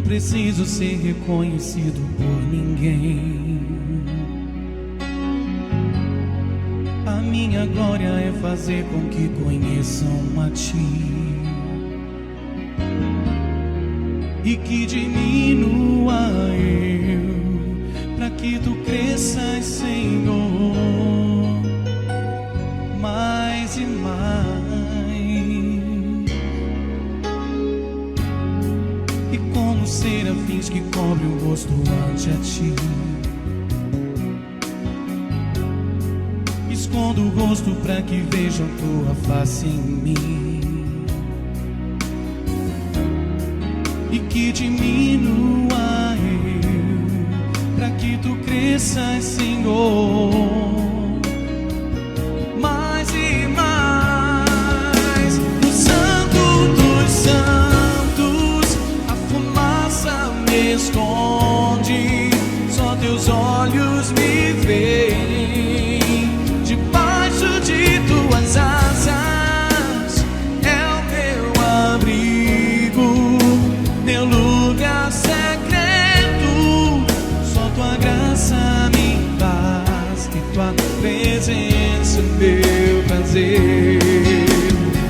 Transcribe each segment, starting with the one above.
preciso ser reconhecido por ninguém. A minha glória é fazer com que conheçam a Ti e que diminua eu, para que Tu cresças, Senhor, mais e mais. E como serafins que cobrem o rosto ante a Ti, escondo o rosto para que vejam Tua face em mim e que diminua eu, para que Tu cresças, Senhor, mais e mais. No Santo dos Santos a fumaça me esconde, só Teus olhos me veem. Debaixo de Tuas asas é o meu abrigo, meu lugar secreto. Só Tua graça me basta e Tua presença meu prazer.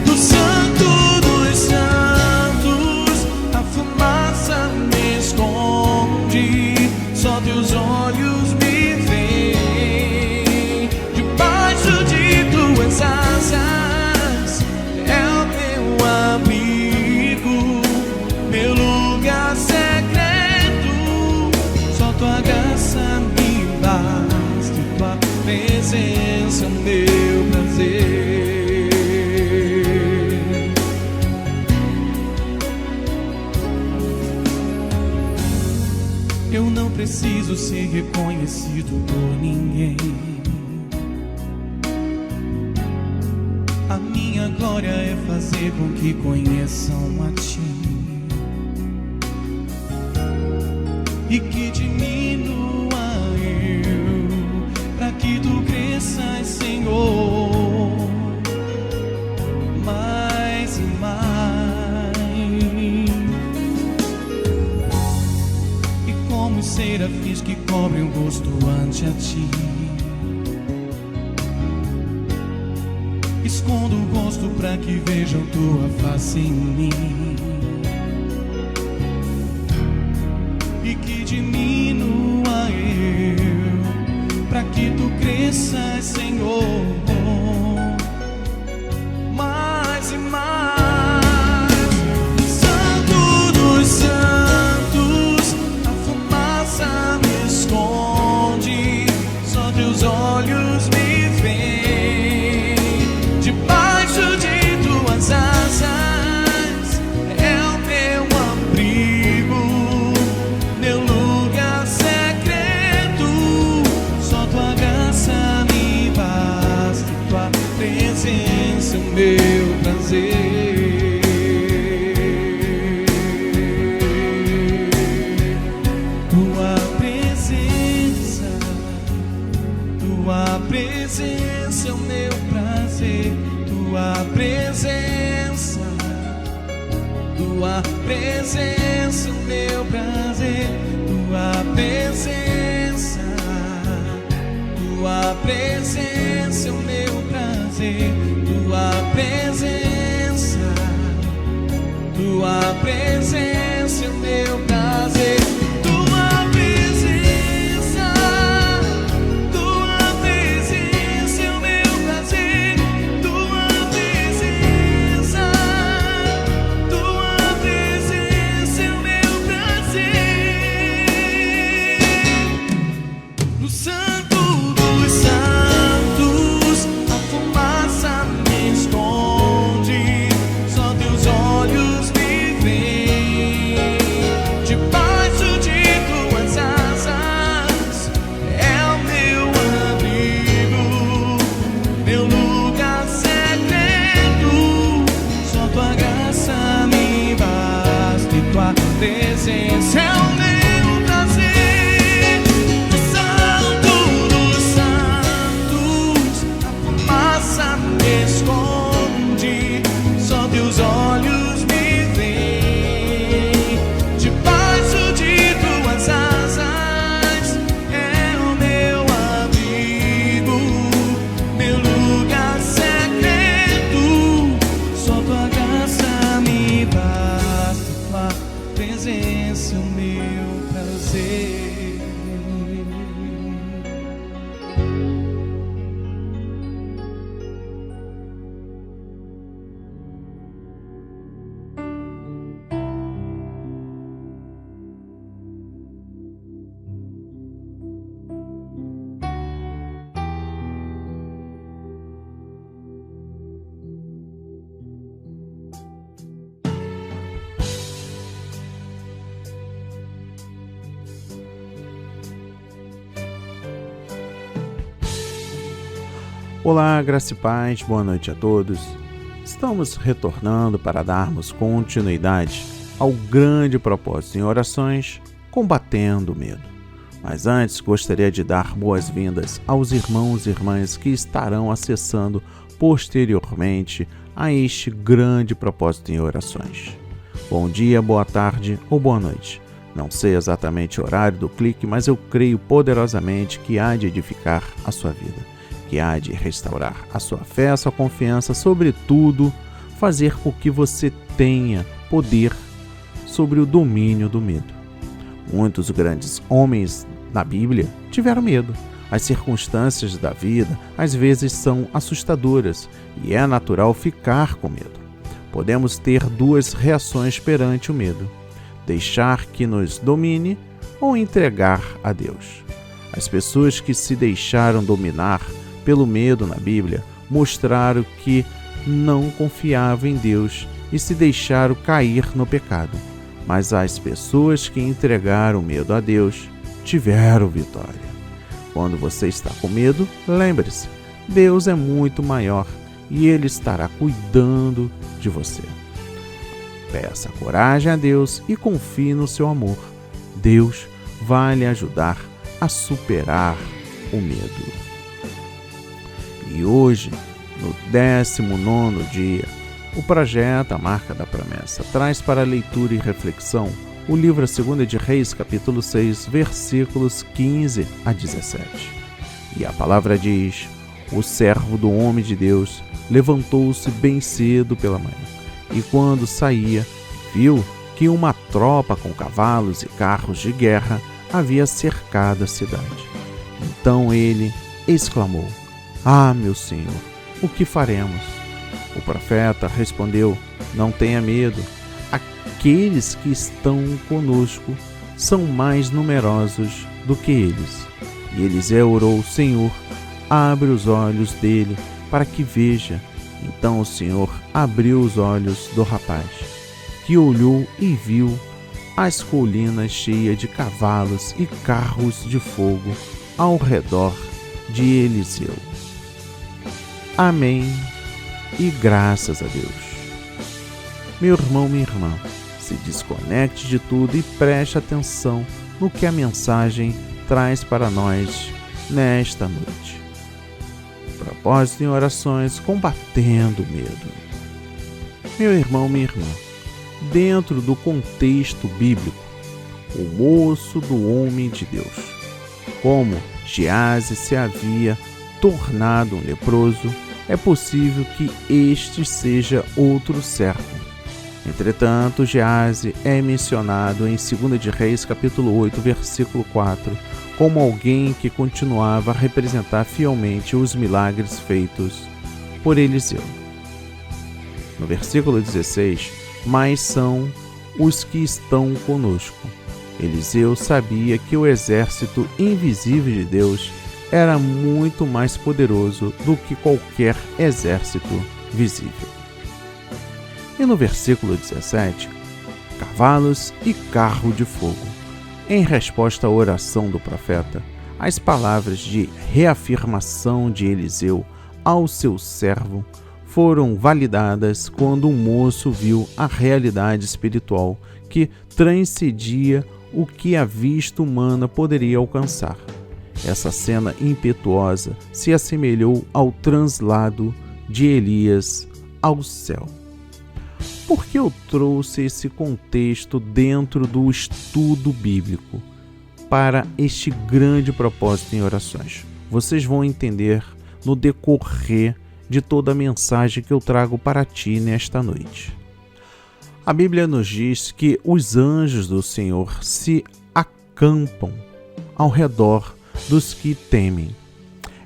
No Santo dos Santos a fumaça me esconde, só Teus olhos me veem. Debaixo de Tuas asas é o meu abrigo, meu lugar secreto. Só Tua graça me basta e Tua presença meu prazer. Eu não preciso ser reconhecido por ninguém. A minha glória é fazer com que conheçam a Ti e que diminua eu, para que Tu cresças, Senhor, mais e mais. E como os serafins que cobrem o rosto ante a Ti, escondo o rosto para que vejam Tua face em mim e que diminua eu, para que Tu cresças, Senhor, mais e mais. Santo dos Santos a fumaça me esconde, só Teus olhos me veem. Debaixo de Tuas asas é o meu abrigo, meu lugar secreto. Só Tua graça me basta e Tua presença meu prazer. Tua presença, Tua presença é o meu prazer. Tua presença, Tua presença, meu prazer. Tua presença, Tua presença, meu prazer. Tua presença, Tua presença, meu prazer. Presença é o meu prazer. No Santo dos Santos a fumaça me esconde, só Teus olhos me veem. Debaixo o meu prazer. Olá, graça e paz, boa noite a todos. Estamos retornando para darmos continuidade ao grande propósito em orações, combatendo o medo. Mas antes, gostaria de dar boas-vindas aos irmãos e irmãs que estarão acessando posteriormente a este grande propósito em orações. Bom dia, boa tarde ou boa noite. Não sei exatamente o horário do clique, mas eu creio poderosamente que há de edificar a sua vida, que há de restaurar a sua fé, a sua confiança, sobretudo, fazer com que você tenha poder sobre o domínio do medo. Muitos grandes homens na Bíblia tiveram medo. As circunstâncias da vida às vezes são assustadoras e é natural ficar com medo. Podemos ter duas reações perante o medo: deixar que nos domine ou entregar a Deus. As pessoas que se deixaram dominar pelo medo na Bíblia mostraram que não confiavam em Deus e se deixaram cair no pecado. Mas as pessoas que entregaram o medo a Deus tiveram vitória. Quando você está com medo, lembre-se, Deus é muito maior e Ele estará cuidando de você. Peça coragem a Deus e confie no seu amor. Deus vai lhe ajudar a superar o medo. E hoje, no 19º dia, o projeto A Marca da Promessa traz para leitura e reflexão o livro 2 de Reis, capítulo 6, versículos 15 a 17. E a palavra diz: o servo do homem de Deus levantou-se bem cedo pela manhã, e quando saía, viu que uma tropa com cavalos e carros de guerra havia cercado a cidade. Então ele exclamou: "Ah, meu Senhor, o que faremos?" O profeta respondeu: "Não tenha medo. Aqueles que estão conosco são mais numerosos do que eles." E Eliseu orou: "Senhor, abre os olhos dele para que veja." Então o Senhor abriu os olhos do rapaz, que olhou e viu as colinas cheias de cavalos e carros de fogo ao redor de Eliseu. Amém e graças a Deus. Meu irmão, minha irmã, se desconecte de tudo e preste atenção no que a mensagem traz para nós nesta noite. Propósito em orações, combatendo o medo. Meu irmão, minha irmã, dentro do contexto bíblico, o moço do homem de Deus, como Geazi se havia tornado um leproso, é possível que este seja outro servo. Entretanto, Geazi é mencionado em 2 de Reis, capítulo 8, versículo 4, como alguém que continuava a representar fielmente os milagres feitos por Eliseu. No versículo 16, "Mas são os que estão conosco." Eliseu sabia que o exército invisível de Deus era muito mais poderoso do que qualquer exército visível. E no versículo 17, "Cavalos e carro de fogo." Em resposta à oração do profeta, as palavras de reafirmação de Eliseu ao seu servo foram validadas quando o moço viu a realidade espiritual que transcendia o que a vista humana poderia alcançar. Essa cena impetuosa se assemelhou ao translado de Elias ao céu. Por que eu trouxe esse contexto dentro do estudo bíblico para este grande propósito em orações? Vocês vão entender no decorrer de toda a mensagem que eu trago para ti nesta noite. A Bíblia nos diz que os anjos do Senhor se acampam ao redor dos que temem.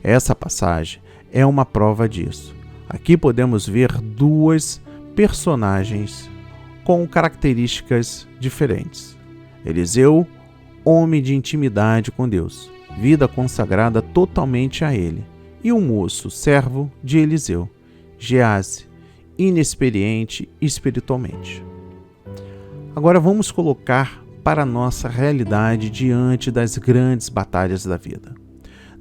Essa passagem é uma prova disso. Aqui podemos ver duas personagens com características diferentes. Eliseu, homem de intimidade com Deus, vida consagrada totalmente a Ele, e o moço, servo de Eliseu, Geazi, inexperiente espiritualmente. Agora vamos colocar para a nossa realidade diante das grandes batalhas da vida.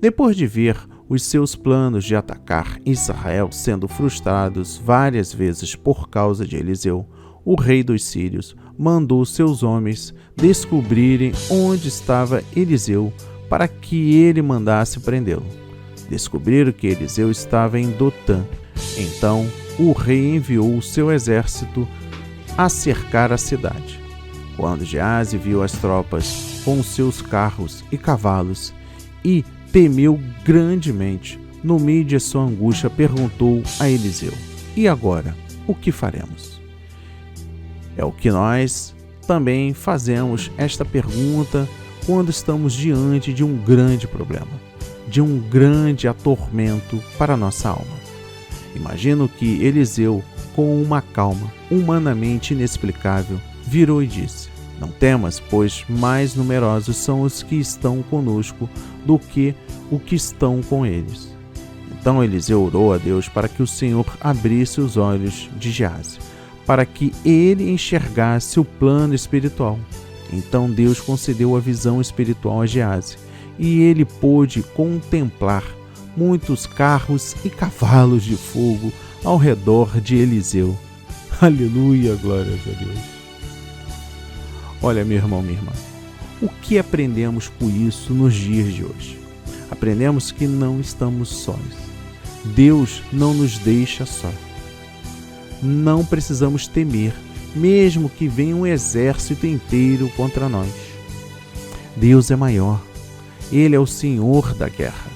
Depois de ver os seus planos de atacar Israel sendo frustrados várias vezes por causa de Eliseu, o rei dos sírios mandou seus homens descobrirem onde estava Eliseu para que ele mandasse prendê-lo. Descobriram que Eliseu estava em Dotã. Então o rei enviou o seu exército a cercar a cidade. Quando Geazi viu as tropas com seus carros e cavalos e temeu grandemente, no meio de sua angústia perguntou a Eliseu: "E agora, o que faremos?" É o que nós também fazemos esta pergunta quando estamos diante de um grande problema, de um grande atormento para a nossa alma. Imagino que Eliseu, com uma calma humanamente inexplicável, virou e disse: "Não temas, pois mais numerosos são os que estão conosco do que o que estão com eles." Então Eliseu orou a Deus para que o Senhor abrisse os olhos de Geazi, para que ele enxergasse o plano espiritual. Então Deus concedeu a visão espiritual a Geazi, e ele pôde contemplar muitos carros e cavalos de fogo ao redor de Eliseu. Aleluia, glórias a Deus. Olha, meu irmão, minha irmã, o que aprendemos com isso nos dias de hoje? Aprendemos que não estamos sós. Deus não nos deixa só. Não precisamos temer, mesmo que venha um exército inteiro contra nós. Deus é maior. Ele é o Senhor da guerra.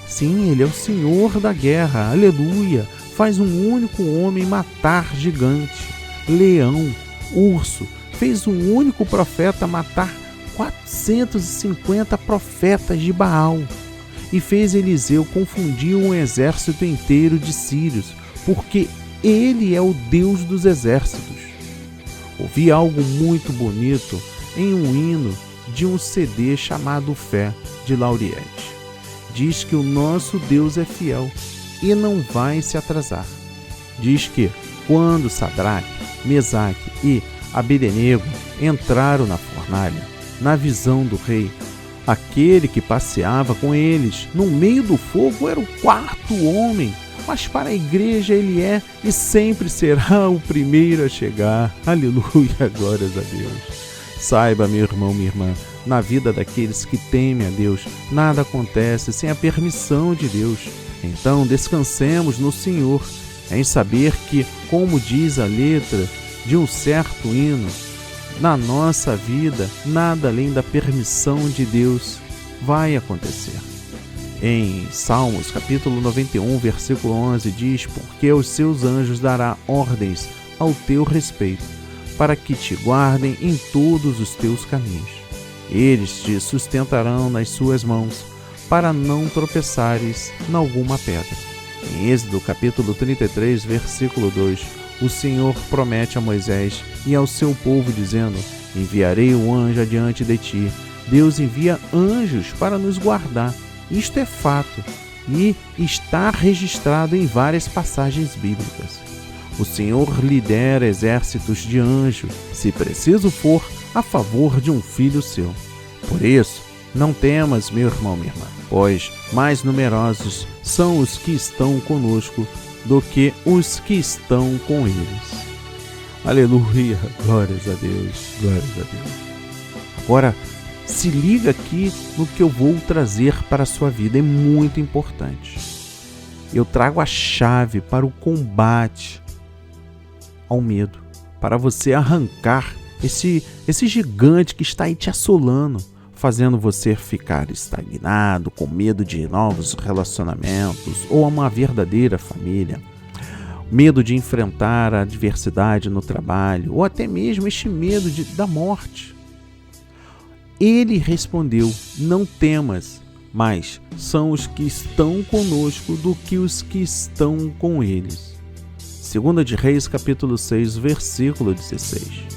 Sim, Ele é o Senhor da guerra. Aleluia! Faz um único homem matar gigante, leão, urso. Fez um único profeta matar 450 profetas de Baal. E fez Eliseu confundir um exército inteiro de sírios, porque Ele é o Deus dos exércitos. Ouvi algo muito bonito em um hino de um CD chamado Fé, de Lauriette. Diz que o nosso Deus é fiel e não vai se atrasar. Diz que quando Sadraque, Mesaque e Abednego entraram na fornalha, na visão do rei, aquele que passeava com eles no meio do fogo era o quarto homem, mas para a igreja ele é e sempre será o primeiro a chegar. Aleluia, glórias a Deus. Saiba, meu irmão, minha irmã, na vida daqueles que temem a Deus, nada acontece sem a permissão de Deus. Então descansemos no Senhor, em saber que, como diz a letra de um certo hino, na nossa vida, nada além da permissão de Deus vai acontecer. Em Salmos, capítulo 91, versículo 11, diz: "Porque aos seus anjos dará ordens ao teu respeito, para que te guardem em todos os teus caminhos. Eles te sustentarão nas suas mãos, para não tropeçares em alguma pedra." Em Êxodo, capítulo 33, versículo 2, o Senhor promete a Moisés e ao seu povo, dizendo: "Enviarei um anjo adiante de ti." Deus envia anjos para nos guardar. Isto é fato e está registrado em várias passagens bíblicas. O Senhor lidera exércitos de anjos, se preciso for, a favor de um filho seu. Por isso, não temas, meu irmão, minha irmã, pois mais numerosos são os que estão conosco do que os que estão com eles. Aleluia, glórias a Deus, glórias a Deus. Agora, se liga aqui no que eu vou trazer para a sua vida, é muito importante. Eu trago a chave para o combate ao medo, para você arrancar esse gigante que está aí te assolando, fazendo você ficar estagnado, com medo de novos relacionamentos ou uma verdadeira família. medo de enfrentar a adversidade no trabalho, ou até mesmo este medo da morte. Ele respondeu: não temas, mas são os que estão conosco do que os que estão com eles. 2 de Reis, capítulo 6, versículo 16.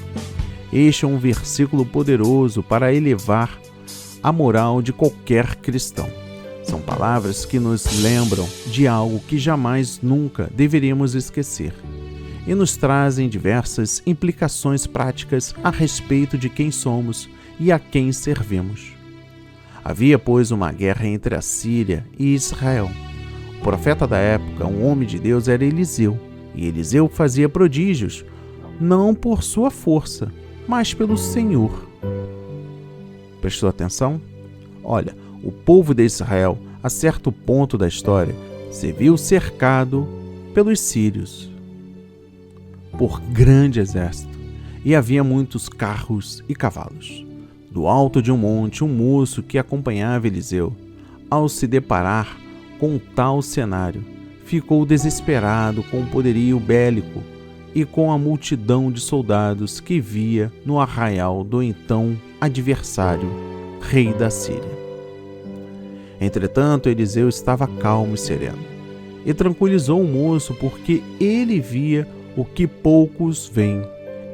Este é um versículo poderoso para elevar a moral de qualquer cristão. São palavras que nos lembram de algo que jamais, nunca deveríamos esquecer e nos trazem diversas implicações práticas a respeito de quem somos e a quem servimos. Havia, pois, uma guerra entre a Síria e Israel. O profeta da época, um homem de Deus, era Eliseu, e Eliseu fazia prodígios, não por sua força, mas pelo Senhor. Prestou atenção? Olha, o povo de Israel, a certo ponto da história, se viu cercado pelos sírios, por grande exército, e havia muitos carros e cavalos. Do alto de um monte, um moço que acompanhava Eliseu, ao se deparar com tal cenário, ficou desesperado com o poderio bélico e com a multidão de soldados que via no arraial do então adversário, rei da Síria. Entretanto, Eliseu estava calmo e sereno, e tranquilizou o moço, porque ele via o que poucos veem,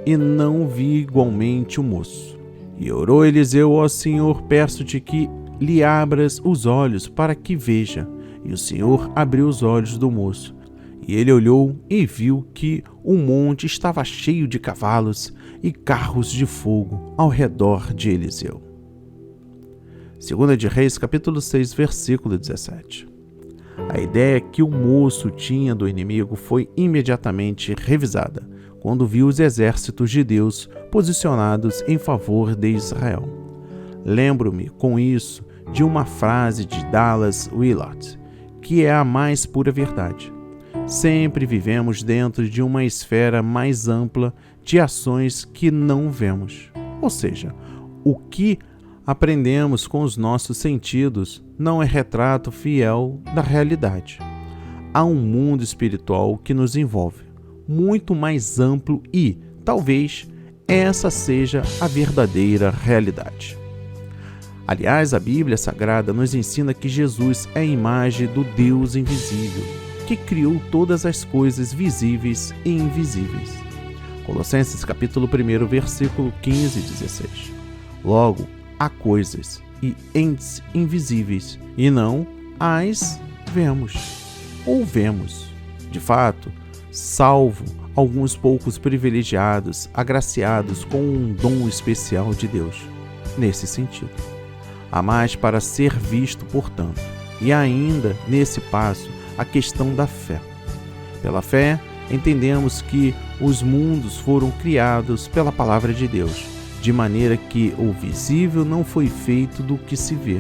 e não via igualmente o moço. E orou Eliseu: ó Senhor, peço-te que lhe abras os olhos para que veja. E o Senhor abriu os olhos do moço, e ele olhou e viu que o monte estava cheio de cavalos e carros de fogo ao redor de Eliseu. 2 de Reis, capítulo 6, versículo 17. A ideia que o moço tinha do inimigo foi imediatamente revisada, quando viu os exércitos de Deus posicionados em favor de Israel. Lembro-me, com isso, de uma frase de Dallas Willard, que é a mais pura verdade. Sempre vivemos dentro de uma esfera mais ampla de ações que não vemos. Ou seja, o que aprendemos com os nossos sentidos não é retrato fiel da realidade. Há um mundo espiritual que nos envolve, muito mais amplo e, talvez, essa seja a verdadeira realidade. Aliás, a Bíblia Sagrada nos ensina que Jesus é a imagem do Deus invisível, que criou todas as coisas visíveis e invisíveis. Colossenses capítulo 1, versículo 15 e 16. Logo, há coisas e entes invisíveis, e não as vemos ou vemos. De fato, salvo alguns poucos privilegiados, agraciados com um dom especial de Deus, nesse sentido. Há mais para ser visto, portanto, e ainda, nesse passo, a questão da fé. Pela fé, entendemos que os mundos foram criados pela palavra de Deus, de maneira que o visível não foi feito do que se vê.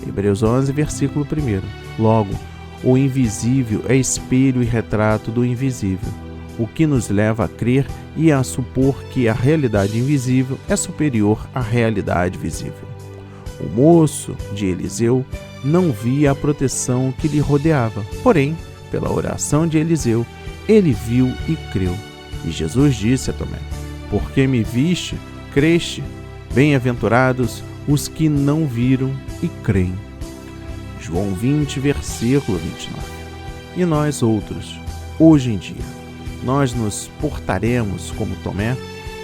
Hebreus 11, versículo 1. Logo, o invisível é espelho e retrato do invisível, o que nos leva a crer e a supor que a realidade invisível é superior à realidade visível. O moço de Eliseu não via a proteção que lhe rodeava, porém, pela oração de Eliseu, ele viu e creu. E Jesus disse a Tomé: porque me viste, creste? Bem-aventurados os que não viram e creem. João 20, versículo 29. E nós outros, hoje em dia, nós nos portaremos como Tomé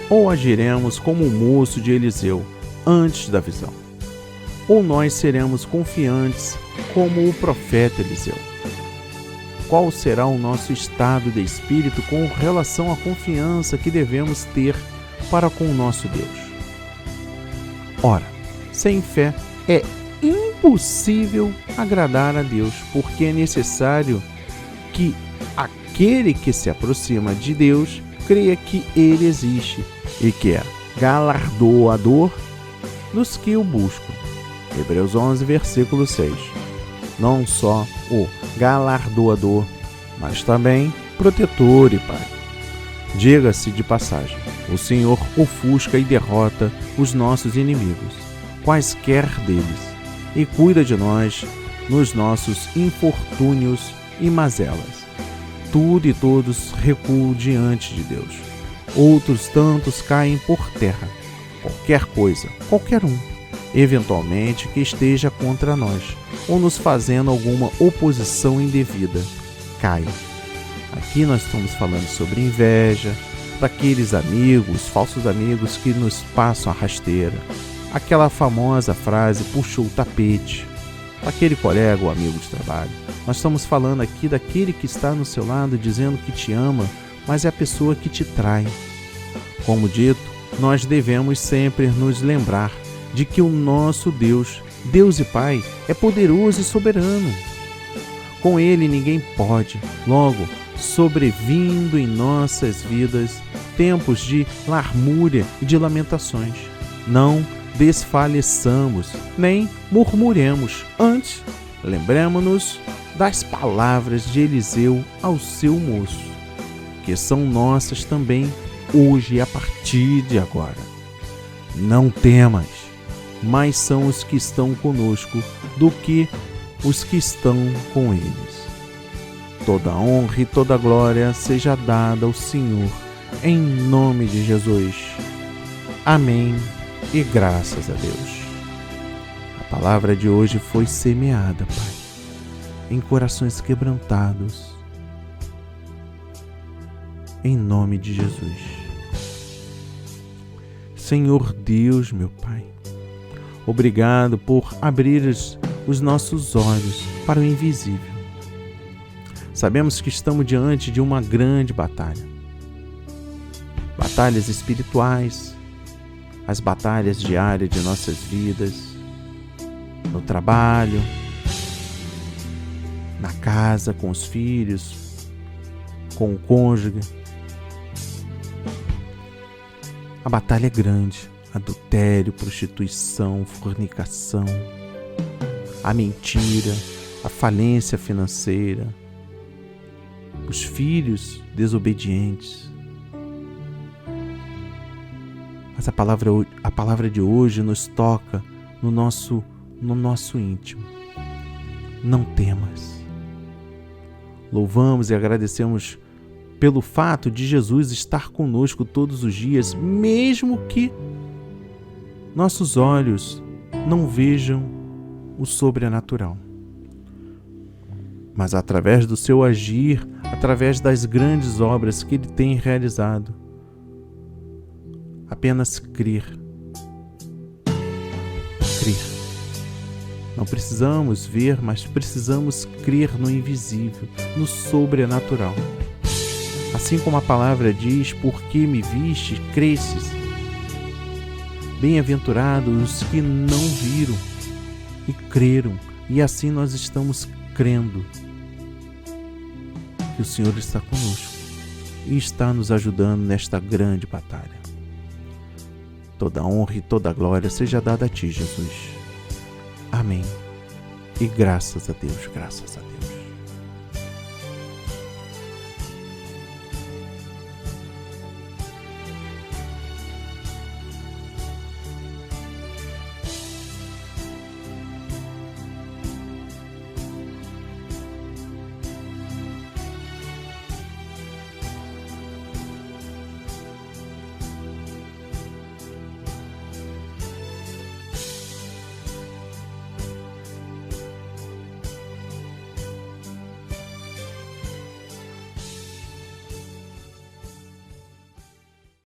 ou agiremos como o moço de Eliseu antes da visão? Ou nós seremos confiantes como o profeta Eliseu? Qual será o nosso estado de espírito com relação à confiança que devemos ter para com o nosso Deus? Ora, sem fé é impossível agradar a Deus, porque é necessário que aquele que se aproxima de Deus creia que Ele existe e que é galardoador dos que o buscam. Hebreus 11, versículo 6. Não só o galardoador, mas também protetor e pai. Diga-se de passagem, o Senhor ofusca e derrota os nossos inimigos, quaisquer deles, e cuida de nós nos nossos infortúnios e mazelas. tudo e todos recuam diante de Deus. Outros tantos caem por terra. Qualquer coisa, qualquer um, eventualmente que esteja contra nós ou nos fazendo alguma oposição indevida, cai. Aqui nós estamos falando sobre inveja, daqueles amigos, falsos amigos que nos passam a rasteira, aquela famosa frase puxou o tapete, aquele colega ou amigo de trabalho. Nós estamos falando aqui daquele que está no seu lado dizendo que te ama, mas é a pessoa que te trai. Como dito, nós devemos sempre nos lembrar de que o nosso Deus, Deus e Pai, é poderoso e soberano. Com Ele ninguém pode. Logo, sobrevindo em nossas vidas tempos de larmúria e de lamentações, não desfaleçamos, nem murmuremos. Antes, lembremos-nos das palavras de Eliseu ao seu moço, que são nossas também hoje e a partir de agora. Não temas, mais são os que estão conosco do que os que estão com eles. Toda honra e toda glória seja dada ao Senhor, em nome de Jesus. Amém e graças a Deus. A palavra de hoje foi semeada, Pai, em corações quebrantados, em nome de Jesus. Senhor Deus, meu Pai, obrigado por abrir os nossos olhos para o invisível. Sabemos que estamos diante de uma grande batalha. Batalhas espirituais, as batalhas diárias de nossas vidas, no trabalho, na casa, com os filhos, com o cônjuge. A batalha é grande. Adultério, prostituição, fornicação, a mentira, a falência financeira, os filhos desobedientes. Mas a palavra de hoje nos toca no nosso íntimo. Não temas. Louvamos e agradecemos pelo fato de Jesus estar conosco todos os dias, mesmo que nossos olhos não vejam o sobrenatural. Mas através do seu agir, através das grandes obras que Ele tem realizado, apenas crer. Crer. Não precisamos ver, mas precisamos crer no invisível, no sobrenatural. Assim como a palavra diz, porque me viste, cresces. Bem-aventurados os que não viram e creram, e assim nós estamos crendo que o Senhor está conosco e está nos ajudando nesta grande batalha. Toda honra e toda glória seja dada a Ti, Jesus. Amém. E graças a Deus, graças a Deus.